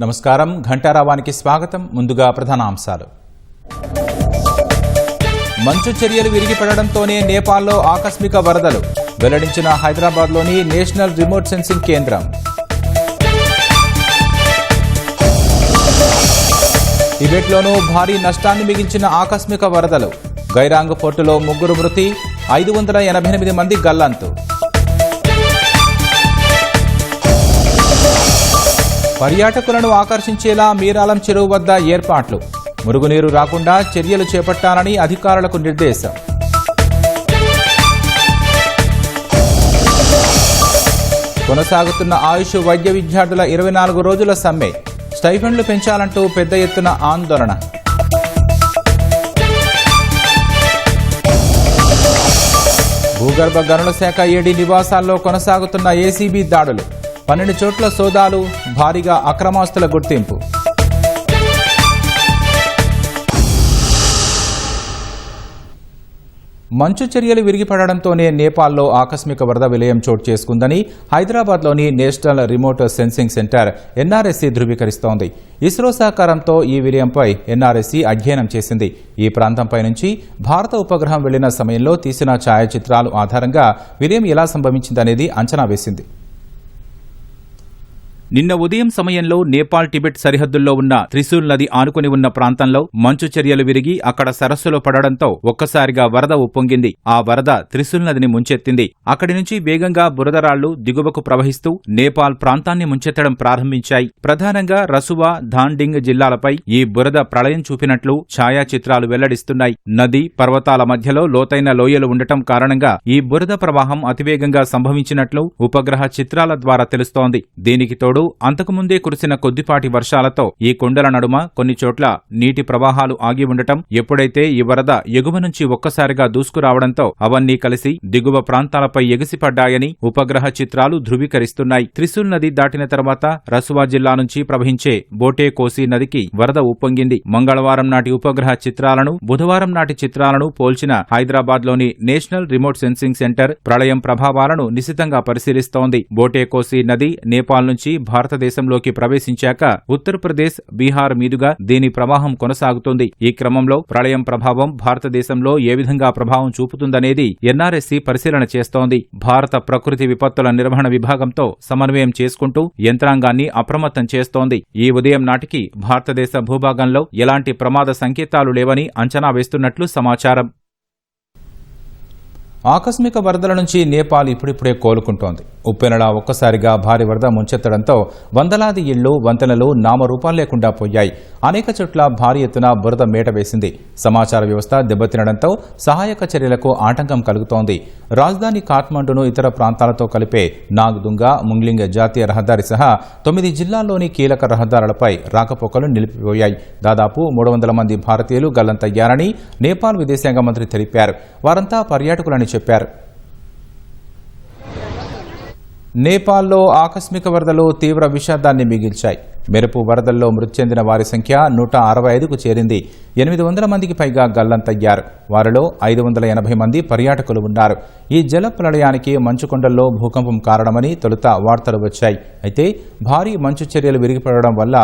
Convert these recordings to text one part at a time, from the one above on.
నమస్కారం. ఘంటారావానికి స్వాగతం. ముందుగా ప్రధానాంశాలు. మంచు చర్యలు విరిగిపడడంతోనే నేపాల్లో ఆకస్మిక వరదలు వెల్లడించిన హైదరాబాద్లోని నేషనల్ రిమోట్ సెన్సింగ్ కేంద్రం. టిబెట్లోనూ భారీ నష్టాన్ని మిగిల్చిన ఆకస్మిక వరదలు. గైరాంగ్ పోర్టులో 3 మృతి, 588 మంది గల్లంతు. పర్యాటకులను ఆకర్షించేలా మీరాలం చెరువు వద్ద ఏర్పాట్లు. మురుగునీరు రాకుండా చర్యలు చేపట్టాలని అధికారులకు నిర్దేశం. కొనసాగుతున్న ఆయుష్ వైద్య విద్యార్థుల 24 రోజుల సమ్మె. స్టైఫండ్లు పెంచాలంటూ పెద్ద ఎత్తున ఆందోళన. భూగర్భ గనుల శాఖ ఏడీ నివాసాల్లో కొనసాగుతున్న ఏసీబీ దాడులు. 12 చోట్ల సోదాలు, భారీగా అక్రమాస్తుల గుర్తింపు. మంచు చర్యలు విరిగిపడడంతోనే నేపాల్లో ఆకస్మిక వరద విలయం చోటు చేసుకుందని హైదరాబాద్లోని national remote sensing centre NRSC ధృవీకరిస్తోంది. ఇస్రో సహకారంతో ఈ విలయంపై ఎన్ఆర్ఎస్సీ అధ్యయనం చేసింది. ఈ ప్రాంతంపై నుంచి భారత ఉపగ్రహం వెళ్లిన సమయంలో తీసిన ఛాయాచిత్రాలు ఆధారంగా విలయం ఎలా సంభవించిందనేది అంచనా వేసింది. నిన్న ఉదయం సమయంలో నేపాల్ టిబెట్ సరిహద్దుల్లో ఉన్న త్రిశూల్ నది ఆనుకుని ఉన్న ప్రాంతంలో మంచు చర్యలు విరిగి అక్కడ సరస్సులో పడడంతో ఒక్కసారిగా వరద ఉప్పొంగింది. ఆ వరద త్రిశూల్ నదిని ముంచెత్తింది. అక్కడి నుంచి వేగంగా బురదరాళ్లు దిగువకు ప్రవహిస్తూ నేపాల్ ప్రాంతాన్ని ముంచెత్తడం ప్రారంభించాయి. ప్రధానంగా రసువా, ధాండింగ్ జిల్లాలపై ఈ బురద ప్రళయం చూపినట్లు ఛాయాచిత్రాలు వెల్లడిస్తున్నాయి. నది, పర్వతాల మధ్యలో లోతైన లోయలు ఉండటం కారణంగా ఈ బురద ప్రవాహం అతివేగంగా సంభవించినట్లు ఉపగ్రహ చిత్రాల ద్వారా తెలుస్తోంది. దీనికి తోడు అంతకుముందే కురిసిన కొద్దిపాటి వర్షాలతో ఈ కొండల నడుమ కొన్ని చోట్ల నీటి ప్రవాహాలు ఆగి ఉండటం, ఎప్పుడైతే ఈ వరద ఎగువ నుంచి ఒక్కసారిగా దూసుకురావడంతో అవన్నీ కలిసి దిగువ ప్రాంతాలపై ఎగిసిపడ్డాయని ఉపగ్రహ చిత్రాలు ధృవీకరిస్తున్నాయి. త్రిశూల్ నది దాటిన తర్వాత రసువా జిల్లా నుంచి ప్రవహించే బోటే కోసి నదికి వరద ఉప్పొంగింది. మంగళవారం నాటి ఉపగ్రహ చిత్రాలను, బుధవారం నాటి చిత్రాలను పోల్చిన హైదరాబాద్లోని నేషనల్ రిమోట్ సెన్సింగ్ సెంటర్ ప్రళయం ప్రభావాలను నిశితంగా పరిశీలిస్తోంది. బోటే కోసి నది నేపాల్ నుంచి భారతదేశంలోకి ప్రవేశించాక ఉత్తరప్రదేశ్, బీహార్ మీదుగా దీని ప్రవాహం కొనసాగుతోంది. ఈ క్రమంలో ప్రళయం ప్రభావం భారతదేశంలో ఏ విధంగా ప్రభావం చూపుతుందనేది ఎన్ఆర్ఎస్సీ పరిశీలన చేస్తోంది. భారత ప్రకృతి విపత్తుల నిర్వహణ విభాగంతో సమన్వయం చేసుకుంటూ యంత్రాంగాన్ని అప్రమత్తం చేస్తోంది. ఈ ఉదయం నాటికి భారతదేశ భూభాగంలో ఎలాంటి ప్రమాద సంకేతాలు లేవని అంచనా వేస్తున్నట్లు సమాచారం. ఆకస్మిక వరదల నుంచి నేపాల్ ఇప్పుడిప్పుడే కోలుకుంటోంది. ఉప్పెనలా ఒక్కసారిగా భారీ వరద ముంచెత్తడంతో వందలాది ఇళ్లు, వంతెనలు నామరూపాలు లేకుండా పోయాయి. అనేక చోట్ల భారీ ఎత్తున బురద మేట వేసింది. సమాచార వ్యవస్థ దెబ్బతినడంతో సహాయక చర్యలకు ఆటంకం కలుగుతోంది. రాజధాని కాఠ్మండును ఇతర ప్రాంతాలతో కలిపే నాగ్దుంగా, ముంగ్లింగ్ జాతీయ రహదారి సహా 9 జిల్లాల్లోని కీలక రహదారులపై రాకపోకలు నిలిపిపోయాయి. దాదాపు 300 మంది భారతీయులు గల్లంతయ్యారని నేపాల్ విదేశాంగ మంత్రి తెలిపారు. వారంతా పర్యాటకులని చెప్పారు. నేపాల్లో ఆకస్మిక వరదలు తీవ్ర విషాదాన్ని మిగిల్చాయి. మెరుపు వరదల్లో మృతి చెందిన వారి సంఖ్య 165కు చేరింది. 800 మందికి పైగా గల్లంతయ్యారు. వారిలో 580 మంది పర్యాటకులు ఉన్నారు. ఈ జల ప్రళయానికి మంచుకొండల్లో భూకంపం కారణమని తొలుత వార్తలు వచ్చాయి. అయితే భారీ మంచు చర్యలు విరిగిపడడం వల్ల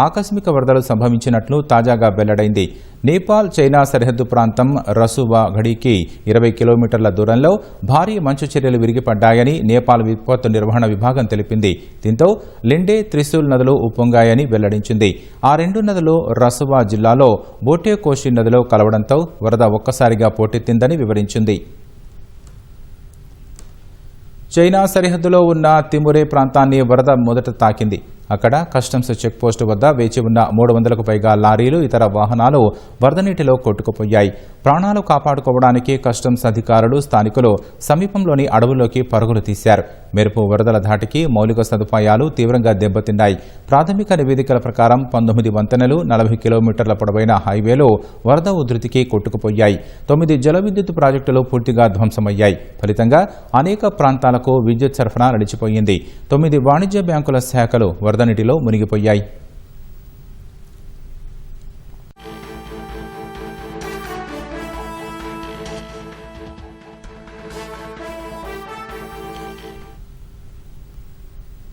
ఆకస్మిక వరదలు సంభవించినట్లు తాజాగా వెల్లడైంది. నేపాల్ చైనా సరిహద్దు ప్రాంతం రసువా ఘడికి 20 కిలోమీటర్ల దూరంలో భారీ మంచు చర్యలు విరిగిపడ్డాయని నేపాల్ విపత్తు నిర్వహణ విభాగం తెలిపింది. దీంతో లిండే, త్రిశూల్ నదులు ఉప్పొంగాయని వెల్లడించింది. ఆ 2 నదులు రసువా జిల్లాలో బోటే కోషి నదిలో కలవడంతో వరద ఒక్కసారిగా పోటెత్తిందని వివరించింది. చైనా సరిహద్దులో ఉన్న తిమురే ప్రాంతాన్ని వరద మొదట తాకింది. అక్కడ కస్టమ్స్ చెక్పోస్టు వద్ద వేచి ఉన్న 300కు పైగా లారీలు, ఇతర వాహనాలు వరద నీటిలో కొట్టుకుపోయాయి. ప్రాణాలు కాపాడుకోవడానికి కస్టమ్స్ అధికారులు, స్థానికులు సమీపంలోని అడవుల్లోకి పరుగులు తీశారు. మెరుపు వరదల ధాటికి మౌలిక సదుపాయాలు తీవ్రంగా దెబ్బతిన్నాయి. ప్రాథమిక నివేదికల ప్రకారం 19 వంతెనలు, 40 కిలోమీటర్ల పొడవైన హైవేలు వరద ఉధృతికి కొట్టుకుపోయాయి. 9 జల విద్యుత్ ప్రాజెక్టులు పూర్తిగా ధ్వంసమయ్యాయి. ఫలితంగా అనేక ప్రాంతాలకు విద్యుత్ సరఫరా నిలిచిపోయింది. 9 వాణిజ్య బ్యాంకుల శాఖలు వరద నీటిలో మునిగిపోయాయి.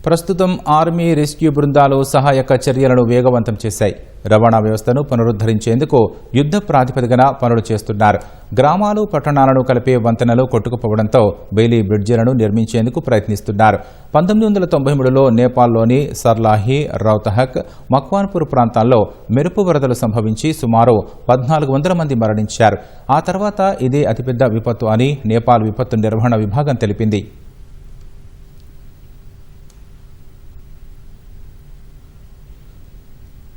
ప్రస్తుతం ఆర్మీ రెస్క్యూ బృందాలు సహాయక చర్యలను వేగవంతం చేశాయి. రవాణా వ్యవస్థను పునరుద్ధరించేందుకు యుద్ధ ప్రాతిపదికన పనులు చేస్తున్నారు. గ్రామాలు పట్టణాలను కలిపే వంతెనలు కొట్టుకుపోవడంతో బెయిలీ బ్రిడ్జిలను నిర్మించేందుకు ప్రయత్నిస్తున్నారు. 1993లో నేపాల్లోని సర్లాహి, రౌతహక్, మక్వాన్పూర్ ప్రాంతాల్లో మెరుపు వరదలు సంభవించి సుమారు 1400 మంది మరణించారు. ఆ తర్వాత ఇదే అతిపెద్ద విపత్తు అని నేపాల్ విపత్తు నిర్వహణ విభాగం తెలిపింది.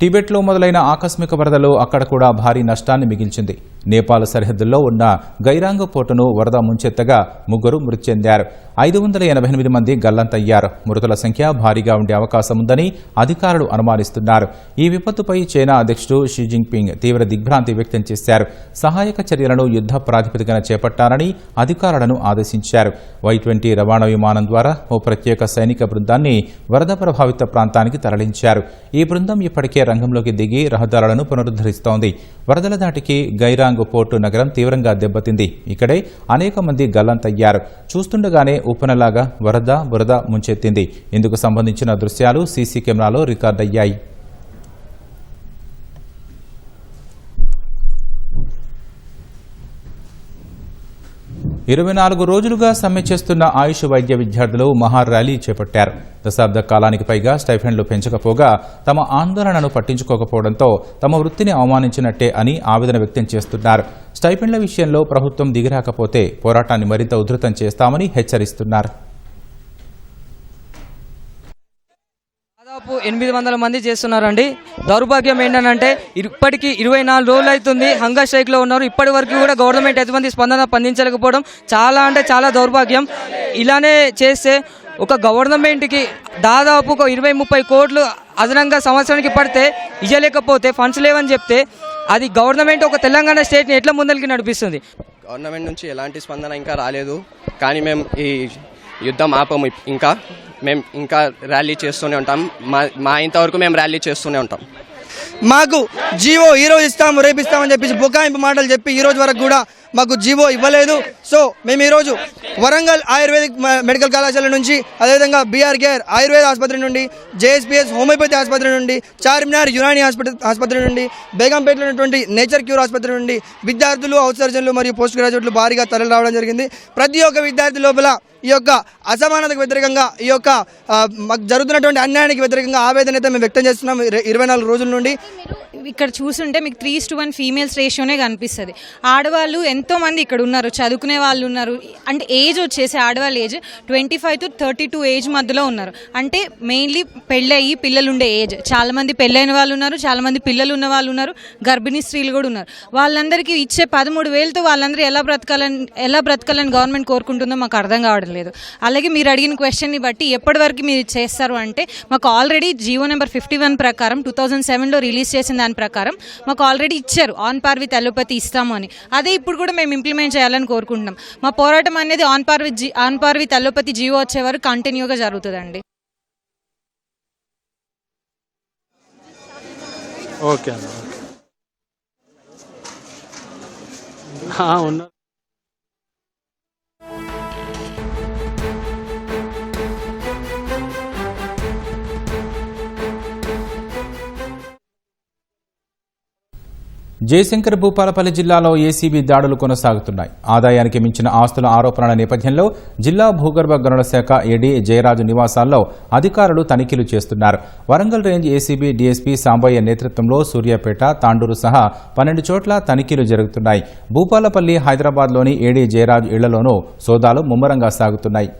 టిబెట్లో మొదలైన ఆకస్మిక వరదలు అక్కడ కూడా భారీ నష్టాన్ని మిగిల్చింది. నేపాల్ సరిహద్దుల్లో ఉన్న గైరాంగ్ పోర్టును వరద ముంచెత్తగా 3 మృతి చెందారు. 588 మంది గల్లంతయ్యారు. మృతుల సంఖ్య భారీగా ఉండే అవకాశం ఉందని అధికారులు అనుమానిస్తున్నారు. ఈ విపత్తుపై చైనా అధ్యక్షుడు షీ జిన్పింగ్ తీవ్ర దిగ్భ్రాంతి వ్యక్తం చేశారు. సహాయక చర్యలను యుద్ధ ప్రాతిపదికన చేపట్టాలని అధికారులను ఆదేశించారు. Y-20 రవాణా విమానం ద్వారా ఓ ప్రత్యేక సైనిక బృందాన్ని వరద ప్రభావిత ప్రాంతానికి తరలించారు. ఈ బృందం ఇప్పటికే రంగంలోకి దిగి రహదారులను పునరుద్ధరిస్తోంది. వరదల దాటికి గైరాంగ్ పోర్టు నగరం తీవ్రంగా దెబ్బతింది. ఇక్కడే అనేక మంది గల్లంతయ్యారు. చూస్తుండగానే ఉప్పెనలాగా బురద ముంచెత్తింది. ఇందుకు సంబంధించిన దృశ్యాలు సీసీ కెమెరాలో రికార్డయ్యాయి. 24 రోజులుగా సమ్మె చేస్తున్న ఆయుష్ వైద్య విద్యార్థులు మహా ర్యాలీ చేపట్టారు. దశాబ్ద కాలానికి పైగా స్టైఫెండ్లు పెంచకపోగా తమ ఆందోళనను పట్టించుకోకపోవడంతో తమ వృత్తిని అవమానించినట్టే అని ఆవేదన వ్యక్తం చేస్తున్నారు. స్టైఫెండ్ల విషయంలో ప్రభుత్వం దిగిరాకపోతే పోరాటాన్ని మరింత ఉధృతం చేస్తామని హెచ్చరిస్తున్నారు. దాదాపు 800 మంది చేస్తున్నారండి. దౌర్భాగ్యం ఏంటంటే ఇప్పటికీ 24 రోజులు అవుతుంది హంగర్ స్ట్రైక్లో ఉన్నారు. ఇప్పటి వరకు కూడా గవర్నమెంట్ ఎటువంటి స్పందన స్పందించలేకపోవడం చాలా అంటే చాలా దౌర్భాగ్యం. ఇలానే చేస్తే ఒక గవర్నమెంట్కి దాదాపు ఒక 20-30 కోట్లు అదనంగా సంవత్సరానికి పడితే ఇవ్వలేకపోతే ఫండ్స్ లేవని చెప్తే అది గవర్నమెంట్ ఒక తెలంగాణ స్టేట్ని ఎట్లా ముందరికి నడిపిస్తుంది? గవర్నమెంట్ నుంచి ఎలాంటి స్పందన ఇంకా రాలేదు. కానీ మేము ఈ యుద్ధం ఆపము. మేము ఇంకా ర్యాలీ చేస్తూనే ఉంటాం. మా ఇంతవరకు మేము ర్యాలీ చేస్తూనే ఉంటాం. మాకు జీవో ఈరోజు ఇస్తాము రేపు ఇస్తామని చెప్పేసి బుకాయింపు మాటలు చెప్పి ఈరోజు వరకు కూడా మాకు జీవో ఇవ్వలేదు. సో మేము ఈరోజు వరంగల్ ఆయుర్వేదిక్ మెడికల్ కళాశాల నుంచి, అదేవిధంగా బీఆర్ కేర్ ఆయుర్వేద ఆసుపత్రి నుండి, జేఎస్పీఎస్ హోమియోపతి ఆసుపత్రి నుండి, చార్మినార్ యునాని ఆసుపత్రి నుండి, బేగంపేటలో ఉన్నటువంటి నేచర్ క్యూర్ ఆసుపత్రి నుండి విద్యార్థులు, అవుట్ సర్జన్లు మరియు పోస్ట్ గ్రాడ్యుయేట్లు భారీగా తరలి రావడం జరిగింది. ప్రతి ఒక్క విద్యార్థి లోపల ఈ యొక్క అసమానతకు వ్యతిరేకంగా, ఈ యొక్క జరుగుతున్నటువంటి అన్యాయానికి వ్యతిరేకంగా ఆవేదన అయితే మేము వ్యక్తం చేస్తున్నాం 24 రోజుల నుండి. ఇక్కడ చూస్తుంటే మీకు 3:1 ఫీమేల్స్ రేషియోనే కనిపిస్తుంది. ఆడవాళ్ళు ఎంతో మంది ఇక్కడ ఉన్నారు, చదువుకునే వాళ్ళు ఉన్నారు. అంటే ఏజ్ వచ్చేసి ఆడవాళ్ళ ఏజ్ 25 to 32 ఏజ్ మధ్యలో ఉన్నారు. అంటే మెయిన్లీ పెళ్ళయి పిల్లలు ఉండే ఏజ్. చాలా మంది పెళ్ళైన వాళ్ళు ఉన్నారు, చాలా మంది పిల్లలు ఉన్న వాళ్ళు ఉన్నారు, గర్భిణీ స్త్రీలు కూడా ఉన్నారు. వాళ్ళందరికీ ఇచ్చే 13,000తో వాళ్ళందరూ ఎలా బ్రతకాలని గవర్నమెంట్ కోరుకుంటుందో మాకు అర్థం కావడం లేదు. అలాగే మీరు అడిగిన క్వశ్చన్ని బట్టి ఎప్పటి వరకు మీరు చేస్తారు అంటే, మాకు ఆల్రెడీ జీవో నెంబర్ 51 ప్రకారం 2007లో రిలీజ్ చేసిన దాని ప్రకారం మాకు ఆల్రెడీ ఇచ్చారు ఆన్ పార్ విత్ అలోపతి ఇస్తాము అని. అదే ఇప్పుడు కూడా మేము ఇంప్లిమెంట్ చేయాలని కోరుకుంటున్నాం. మా పోరాటం అనేది on par with allopathy GO వచ్చే వరకు కంటిన్యూగా జరుగుతుందండి. ఓకే అన్న. జయశంకర్ భూపాలపల్లి జిల్లాలో ఏసీబీ దాడులు కొనసాగుతున్నాయి. ఆదాయానికి మించిన ఆస్తుల ఆరోపణల నేపథ్యంలో జిల్లా భూగర్భ గనుల శాఖ ఏడీ జయరాజు నివాసాల్లో అధికారులు తనిఖీలు చేస్తున్నారు. Warangal range ACB DSP Sambaiah నేతృత్వంలో సూర్యాపేట, తాండూరు సహా 12 చోట్ల తనిఖీలు జరుగుతున్నాయి. భూపాలపల్లి, హైదరాబాద్లోని ఏడీ జయరాజు ఇళ్లలోనూ సోదాలు ముమ్మరంగా సాగుతున్నాయి.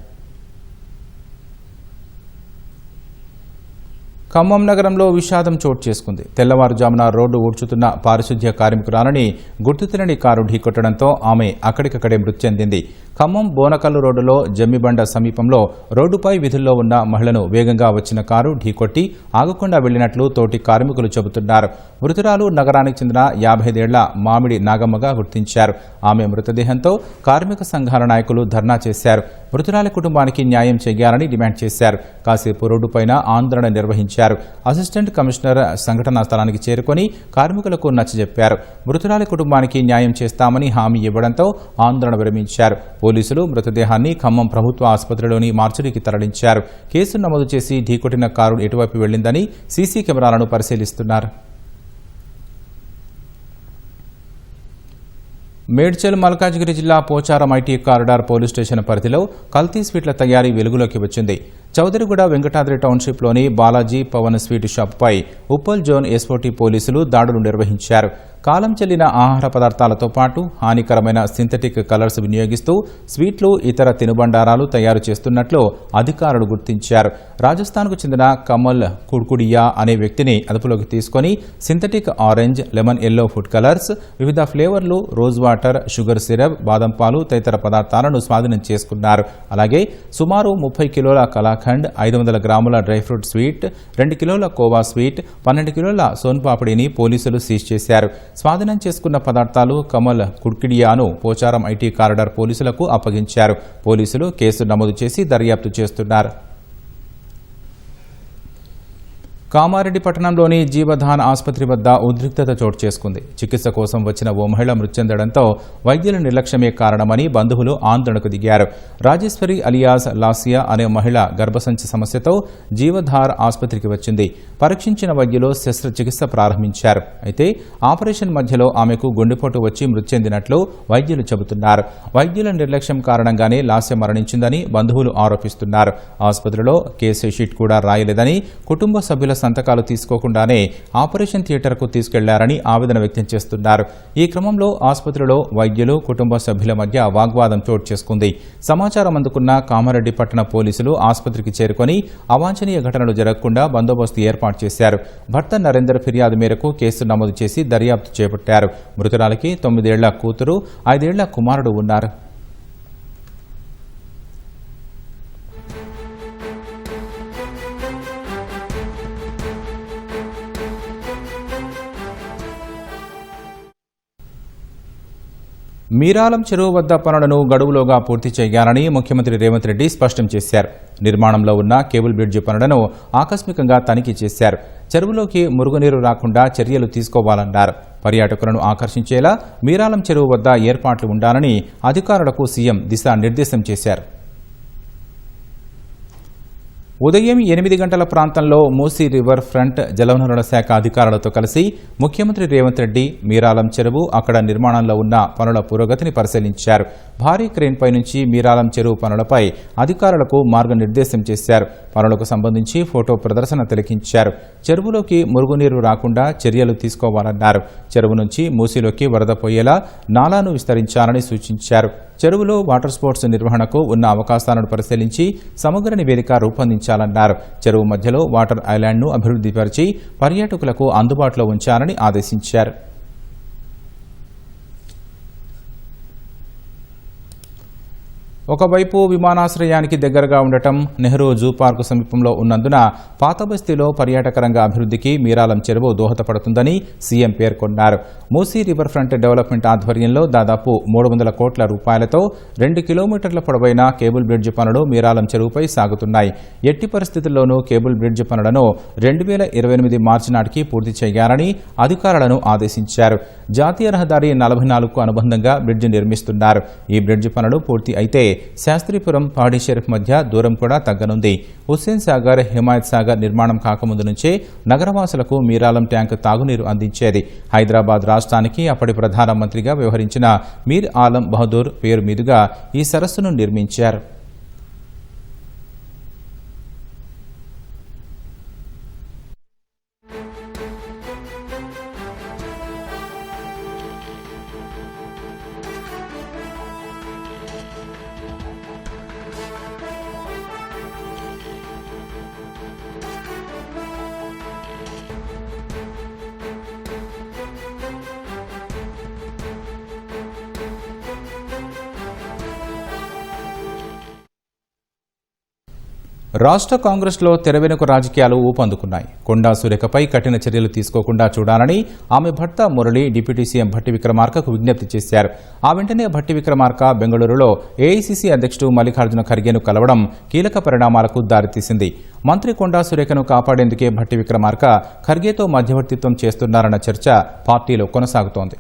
ఖమ్మం నగరంలో విషాదం చోటు చేసుకుంది. తెల్లవారుజామున రోడ్డు ఊడ్చుతున్న పారిశుధ్య కార్మికురాలని గుర్తు తెలియని కారు ఢీకొట్టడంతో ఆమె అక్కడికక్కడే మృతి చెందింది. ఖమ్మం బోనకల్లు రోడ్డులో జమ్మిబండ సమీపంలో రోడ్డుపై విధుల్లో ఉన్న మహిళను వేగంగా వచ్చిన కారు ఢీకొట్టి ఆగకుండా వెళ్లినట్లు తోటి కార్మికులు చెబుతున్నారు. మృతురాలు నగరానికి చెందిన 55 ఏళ్ల మామిడి నాగమ్మగా గుర్తించారు. ఆమె మృతదేహంతో కార్మిక సంఘాల నాయకులు ధర్నా చేశారు. మృతురాలి కుటుంబానికి న్యాయం చేయాలని డిమాండ్ చేశారు. కాసేపు రోడ్డుపైన ఆందోళన నిర్వహించారు. నిర్వహించారు. అసిస్టెంట్ కమిషనర్ సంఘటనా స్థలానికి చేరుకొని కార్మికులకు నచ్చజెప్పారు. మృతురాలి కుటుంబానికి న్యాయం చేస్తామని హామీ ఇవ్వడంతో ఆందోళన విరమించారు. పోలీసులు మృతదేహాన్ని ఖమ్మం ప్రభుత్వ ఆసుపత్రిలోని మార్చురీకి తరలించారు. కేసు నమోదు చేసి ఢీకొట్టిన కారు ఎటువైపు వెళ్లిందని సీసీ కెమెరాలను పరిశీలిస్తున్నారు. మేడ్చల్ మల్కాజ్గిరి జిల్లా Pocharam IT corridor police station పరిధిలో కల్తీ స్వీట్ల తయారీ వెలుగులోకి వచ్చింది. చౌదరిగూడ వెంకటాద్రి టౌన్షిప్లోని బాలాజీ పవన్ స్వీట్ షాపుపై ఉప్పల్ జోన్ ఎస్ఓటీ పోలీసులు దాడులు నిర్వహించారు. కాలం చెల్లిన ఆహార పదార్థాలతో పాటు హానికరమైన సింథటిక్ కలర్స్ వినియోగిస్తూ స్వీట్లు, ఇతర తినుబండారాలు తయారు చేస్తున్నట్లు అధికారులు గుర్తించారు. రాజస్థాన్కు చెందిన కమల్ కుడ్కుడియా అనే వ్యక్తిని అదుపులోకి తీసుకుని synthetic orange, lemon yellow food colours, వివిధ ఫ్లేవర్లు, రోజ్ వాటర్, షుగర్ సిరప్, బాదం పాలు తదితర పదార్థాలను స్వాధీనం చేసుకున్నారు. అలాగే సుమారు 30 కిలోల కలాఖండ్, 500 గ్రాముల డ్రై ఫ్రూట్ స్వీట్, 2 కిలోల కోవా స్వీట్, 12 కిలోల సోన్పాపిడిని పోలీసులు సీజ్ చేశారు. స్వాధీనం చేసుకున్న పదార్థాలు కమల్ కుడ్కిడియాను పోచారం ఐటీ కారిడార్ పోలీసులకు అప్పగించారు. పోలీసులు కేసు నమోదు చేసి దర్యాప్తు చేస్తున్నారు. కామారెడ్డి పట్టణంలోని జీవధాన్ ఆసుపత్రి వద్ద ఉద్రిక్తత చోటు చేసుకుంది. చికిత్స కోసం వచ్చిన ఓ మహిళ మృతి చెందడంతో వైద్యుల నిర్లక్ష్యమే కారణమని బంధువులు ఆందోళనకు దిగారు. రాజేశ్వరి అలియాస్ లాసియా అనే మహిళ గర్భసంచి సమస్యతో జీవధార్ ఆసుపత్రికి వచ్చింది. పరీక్షించిన వైద్యులు శస్త్రచికిత్స ప్రారంభించారు. అయితే ఆపరేషన్ మధ్యలో ఆమెకు గుండెపోటు వచ్చి మృతి చెందినట్లు వైద్యులు చెబుతున్నారు. వైద్యుల నిర్లక్ష్యం కారణంగానే లాస్య మరణించిందని బంధువులు ఆరోపిస్తున్నారు. ఆసుపత్రిలో కేసు షీట్ కూడా రాయలేదని, కుటుంబ సభ్యుల సంతకాలు తీసుకోకుండానే ఆపరేషన్ థియేటర్కు తీసుకెళ్లారని ఆవేదన వ్యక్తం చేస్తున్నారు. ఈ క్రమంలో ఆసుపత్రిలో వైద్యులు, కుటుంబ సభ్యుల మధ్య వాగ్వాదం చోటు చేసుకుంది. సమాచారం అందుకున్న కామారెడ్డి పట్టణ పోలీసులు ఆసుపత్రికి చేరుకొని అవాంఛనీయ ఘటనలు జరగకుండా బందోబస్తు ఏర్పాటు చేశారు. భర్త నరేందర్ ఫిర్యాదు మేరకు కేసు నమోదు చేసి దర్యాప్తు చేపట్టారు. మృతురాలికి 9 ఏళ్ల కూతురు, 5 ఏళ్ల కుమారుడు ఉన్నారు. మీరాలం చెరువు వద్ద పనులను గడువులోగా పూర్తి చేయాలని ముఖ్యమంత్రి రేవంత్ రెడ్డి స్పష్టం చేశారు. నిర్మాణంలో ఉన్న కేబుల్ బ్రిడ్జి పనులను ఆకస్మికంగా తనిఖీ చేశారు. చెరువులోకి మురుగునీరు రాకుండా చర్యలు తీసుకోవాలన్నారు. పర్యాటకులను ఆకర్షించేలా మీరాలం చెరువు వద్ద ఏర్పాట్లు ఉండాలని అధికారులకు సీఎం దిశానిర్దేశం చేశారు. ఉదయం 8 గంటల ప్రాంతంలో మూసీ రివర్ ఫ్రంట్ జలవనరుల శాఖ అధికారులతో కలిసి ముఖ్యమంత్రి రేవంత్ రెడ్డి మీరాలం చెరువు, అక్కడ నిర్మాణంలో ఉన్న పనుల పురోగతిని పరిశీలించారు. భారీ క్రేన్పై నుంచి మీరాలం చెరువు పనులపై అధికారులకు మార్గనిర్దేశం చేశారు. పనులకు సంబంధించి ఫోటో ప్రదర్శన తిలకించారు. చెరువులోకి మురుగునీరు రాకుండా చర్యలు తీసుకోవాలన్నారు. చెరువు నుంచి మూసీలోకి వరద పోయేలా నాలాను విస్తరించాలని సూచించారు. చెరువులో వాటర్ స్పోర్ట్స్ నిర్వహణకు ఉన్న అవకాశాలను పరిశీలించి సమగ్ర నివేదిక రూపొందించాలన్నారు. చెరువు మధ్యలో వాటర్ ఐలాండ్ను అభివృద్ధిపరిచి పర్యాటకులకు అందుబాటులో ఉంచాలని ఆదేశించారు. ఒకవైపు విమానాశ్రయానికి దగ్గరగా ఉండటం, నెహ్రూ జూ పార్కు సమీపంలో ఉన్నందున పాత బస్తీలో పర్యాటక రంగ అభివృద్ధికి మీరాలం చెరువు దోహదపడుతుందని సీఎం పేర్కొన్నారు. మూసీ రివర్ ఫ్రంట్ డెవలప్మెంట్ ఆధ్వర్యంలో దాదాపు 300 కోట్ల రూపాయలతో 2 కిలోమీటర్ల పొడవైన కేబుల్ బ్రిడ్జి పనులు మీరాలం చెరువుపై సాగుతున్నాయి. ఎట్టి పరిస్థితుల్లోనూ కేబుల్ బ్రిడ్జి పనులను 2028 మార్చి నాటికి పూర్తి చేయాలని అధికారులను ఆదేశించారు. జాతీయ రహదారి 44కు అనుబంధంగా బ్రిడ్జి నిర్మిస్తున్నారు. ఈ బ్రిడ్జి పనులు పూర్తి అయితే శాస్త్రీపురం, పహాడీ షరీఫ్ మధ్య దూరం కూడా తగ్గనుంది. హుస్సేన్ సాగర్, హిమాయత్ సాగర్ నిర్మాణం కాకముందు నుంచే నగరవాసులకు మీరాలం ట్యాంక్ తాగునీరు అందించేది. హైదరాబాద్ రాష్ట్రానికి అప్పటి ప్రధానమంత్రిగా వ్యవహరించిన మీర్ ఆలం బహదూర్ పేరు మీదుగా ఈ సరస్సును నిర్మించారు. రాష్ట్ర కాంగ్రెస్లో తెరవెనుక రాజకీయాలు ఊపందుకున్నాయి. కొండా సురేఖపై కఠిన చర్యలు తీసుకోకుండా చూడాలని ఆమె భర్త మురళి డిప్యూటీ సీఎం భట్టి విక్రమార్కకు విజ్ఞప్తి చేశారు. ఆ వెంటనే భట్టి విక్రమార్క బెంగళూరులో ఏఐసీసీ అధ్యక్షుడు మల్లికార్జున ఖర్గేను కలవడం కీలక పరిణామాలకు దారితీసింది. మంత్రి కొండా సురేఖను కాపాడేందుకే భట్టి విక్రమార్క ఖర్గేతో మధ్యవర్తిత్వం చేస్తున్నారన్న చర్చ పార్టీలో కొనసాగుతోంది.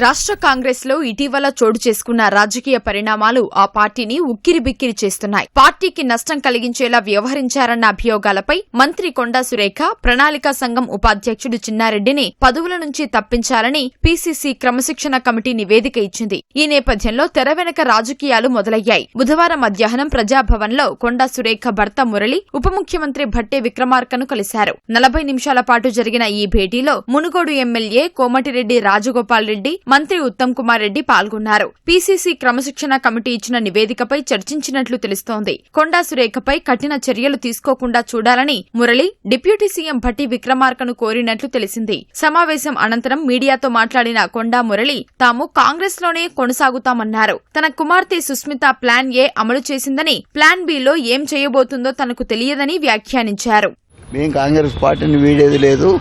రాష్ట్ర కాంగ్రెస్ లో ఇటీవల చోటు చేసుకున్న రాజకీయ పరిణామాలు ఆ పార్టీని ఉక్కిరిబిక్కిరి చేస్తున్నాయి. పార్టీకి నష్టం కలిగించేలా వ్యవహరించారన్న అభియోగాలపై మంత్రి కొండా సురేఖ ప్రణాళికా సంఘం ఉపాధ్యక్షుడు చిన్నారెడ్డిని పదవుల నుంచి తప్పించాలని పీసీసీ క్రమశిక్షణ కమిటీ నివేదిక ఇచ్చింది. ఈ నేపథ్యంలో తెర వెనక రాజకీయాలు మొదలయ్యాయి. బుధవారం మధ్యాహ్నం ప్రజాభవన్లో కొండా సురేఖ భర్త మురళి ఉప ముఖ్యమంత్రి భట్టి విక్రమార్కను కలిశారు. 40 నిమిషాల పాటు జరిగిన ఈ భేటీలో మునుగోడు ఎమ్మెల్యే కోమటిరెడ్డి రాజగోపాల్ రెడ్డి, మంత్రి ఉత్తమ్ కుమార్ రెడ్డి పాల్గొన్నారు. పీసీసీ క్రమశిక్షణ కమిటీ ఇచ్చిన నివేదికపై చర్చించినట్లు తెలుస్తోంది. కొండా సురేఖపై కఠిన చర్యలు తీసుకోకుండా చూడాలని మురళి డిప్యూటీ సీఎం భట్టి విక్రమార్కను కోరినట్లు తెలిసింది. సమావేశం అనంతరం మీడియాతో మాట్లాడిన కొండా మురళి తాము కాంగ్రెస్ లోనే కొనసాగుతామన్నారు. తన కుమార్తె సుస్మిత ప్లాన్ ఏ అమలు చేసిందని, ప్లాన్ బిలో ఏం చేయబోతుందో తనకు తెలియదని వ్యాఖ్యానించారు. మేము కాంగ్రెస్ పార్టీని వీడేది లేదు.